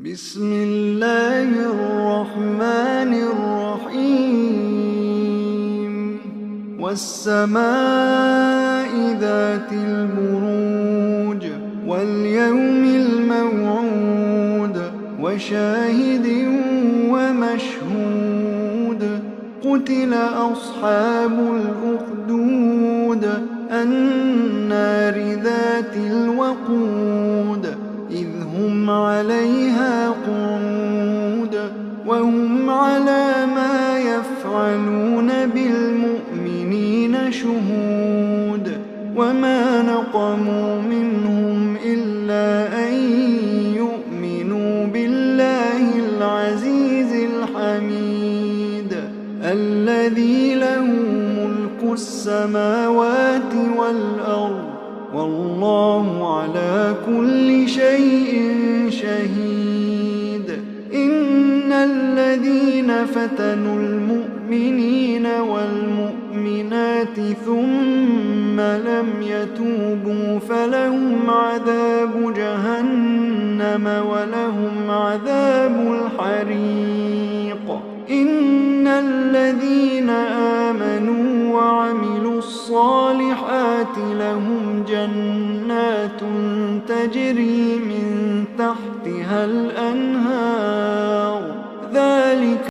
بسم الله الرحمن الرحيم والسماء ذات البروج واليوم الموعود وشاهد ومشهود قتل أصحاب الأخدود النار ذات الوقود إذ هم عليها قعود وهم على ما يفعلون بالمؤمنين شهود وما نقموا منهم إلا أن يؤمنوا بالله العزيز الحميد الذي له ملك السماوات والأرض والله على كل شيء شهيد إن الذين فتنوا المؤمنين والمؤمنات ثم لم يتوبوا فلهم عذاب جهنم ولهم عذاب الحريق إن الذين آمنوا وعملوا الصالحات لهم جنات تجري من تحتها الأنهار